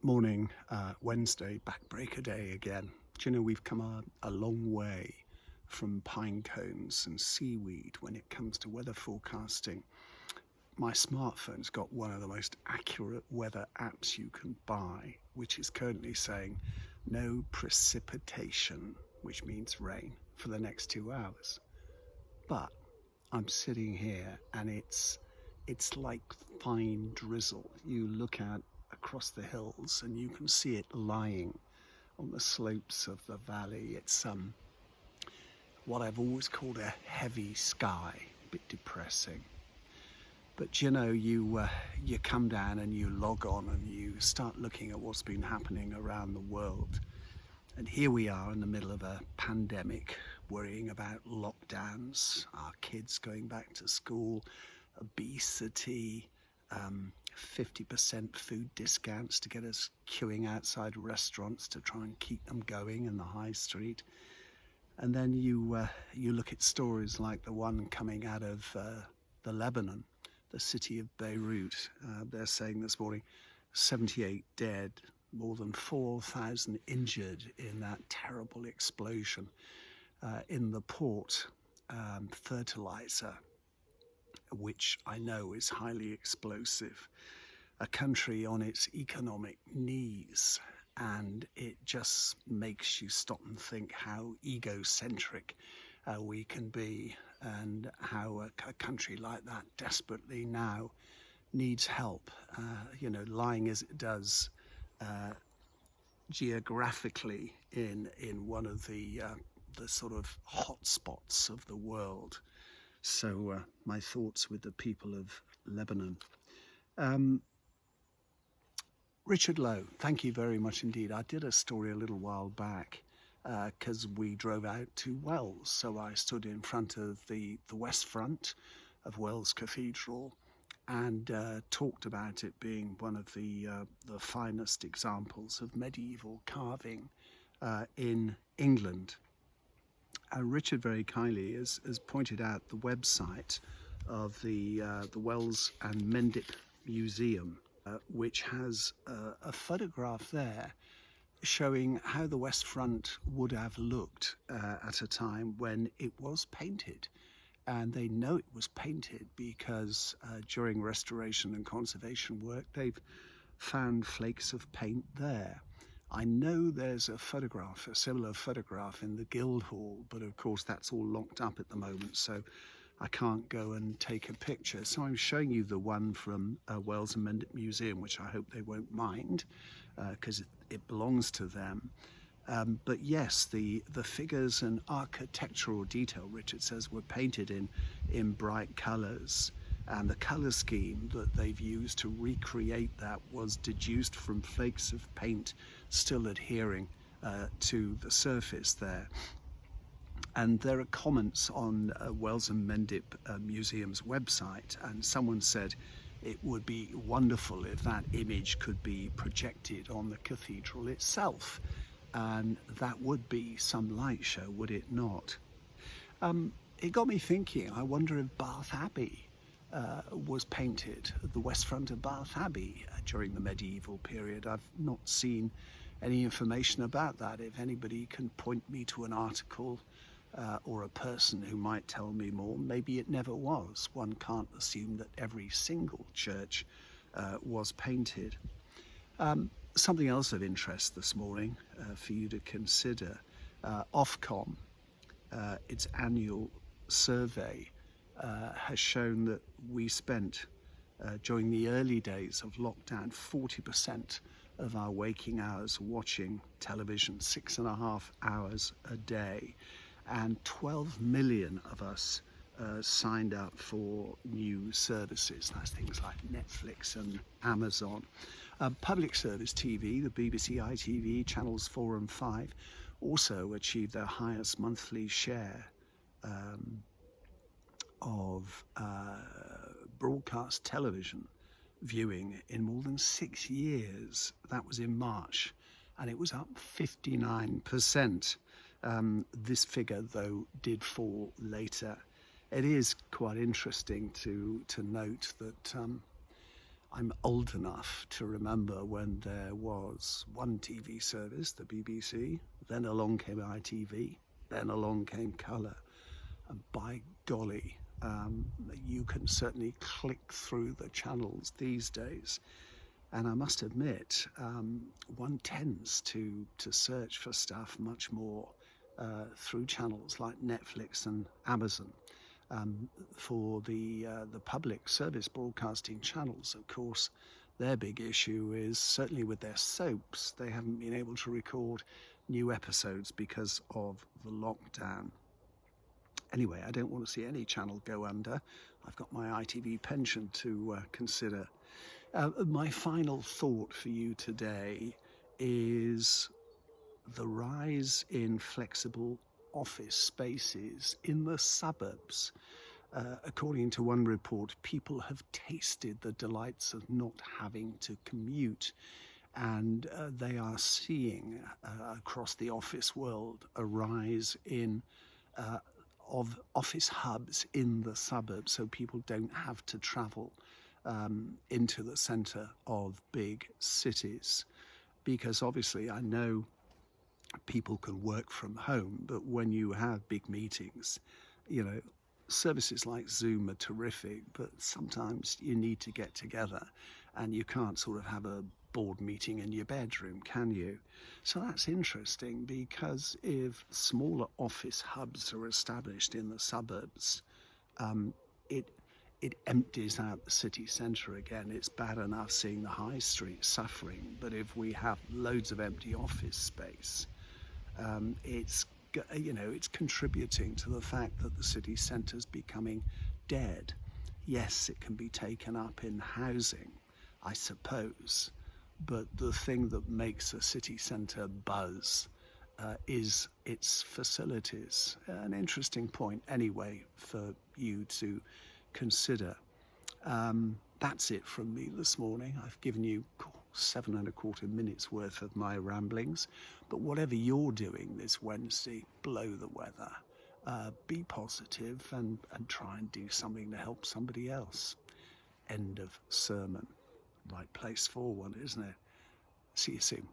Morning, Wednesday, backbreaker day again. Do you know we've come a long way from pine cones and seaweed when it comes to weather forecasting. My smartphone's got one of the most accurate weather apps you can buy, which is currently saying no precipitation, which means rain, for the next 2 hours. But I'm sitting here and it's like fine drizzle. You look out across the hills and you can see it lying on the slopes of the valley. It's what I've always called a heavy sky, a bit depressing. But you know, you come down and you log on and you start looking at what's been happening around the world. And here we are in the middle of a pandemic, worrying about lockdowns, our kids going back to school, obesity, 50% food discounts to get us queuing outside restaurants to try and keep them going in the high street. And then you look at stories like the one coming out of the Lebanon, the city of Beirut. They're saying this morning 78 dead, more than 4,000 injured in that terrible explosion in the port fertilizer, which I know is highly explosive. A country on its economic knees, and it just makes you stop and think how egocentric we can be, and how a country like that desperately now needs help. You know, lying as it does geographically in one of the sort of hot spots of the world. So my thoughts with the people of Lebanon. Richard Lowe, thank you very much indeed. I did a story a little while back because we drove out to Wells. So I stood in front of the west front of Wells Cathedral and talked about it being one of the finest examples of medieval carving in England. Richard very kindly has pointed out the website of the Wells and Mendip Museum, which has a photograph there showing how the West Front would have looked at a time when it was painted. And they know it was painted because during restoration and conservation work, they've found flakes of paint there. I know there's a photograph, a similar photograph in the Guildhall, but of course that's all locked up at the moment, so I can't go and take a picture. So I'm showing you the one from Wells and Mendip Museum, which I hope they won't mind, because it belongs to them. But yes, the figures and architectural detail, Richard says, were painted in bright colours. And the colour scheme that they've used to recreate that was deduced from flakes of paint still adhering to the surface there. And there are comments on Wells and Mendip Museum's website, and someone said it would be wonderful if that image could be projected on the cathedral itself. And that would be some light show, would it not? It got me thinking, I wonder if Bath Abbey was painted at the west front of Bath Abbey during the medieval period. I've not seen any information about that. If anybody can point me to an article or a person who might tell me more, maybe it never was. One can't assume that every single church was painted. Something else of interest this morning for you to consider, Ofcom, its annual survey has shown that we spent, during the early days of lockdown, 40% of our waking hours watching television, 6.5 hours a day, and 12 million of us signed up for new services. That's things like Netflix and Amazon. Public service TV, the BBC ITV, channels 4 and 5, also achieved their highest monthly share of broadcast television viewing in more than 6 years. That was in March, and it was up 59%. This figure, though, did fall later. It is quite interesting to note that I'm old enough to remember when there was one TV service, the BBC, then along came ITV, then along came colour, and by golly, you can certainly click through the channels these days. And I must admit, one tends to search for stuff much more through channels like Netflix and Amazon. For the public service broadcasting channels, of course, their big issue is certainly with their soaps. They haven't been able to record new episodes because of the lockdown. Anyway, I don't want to see any channel go under. I've got my ITV pension to consider. My final thought for you today is the rise in flexible office spaces in the suburbs. According to one report, people have tasted the delights of not having to commute, and they are seeing across the office world a rise in of office hubs in the suburbs, so people don't have to travel into the centre of big cities. Because obviously I know people can work from home, but when you have big meetings, you know, services like Zoom are terrific, but sometimes you need to get together and you can't sort of have a board meeting in your bedroom, can you? So that's interesting, because if smaller office hubs are established in the suburbs, it empties out the city centre again. It's bad enough seeing the high street suffering, but if we have loads of empty office space, it's contributing to the fact that the city centre is becoming dead. Yes, it can be taken up in housing, I suppose, but the thing that makes a city centre buzz is its facilities. An interesting point anyway for you to consider. That's it from me this morning. I've given you 7.25 minutes worth of my ramblings, but whatever you're doing this Wednesday, blow the weather, be positive, and try and do something to help somebody else. End of sermon. Right place for one, isn't it? See you soon.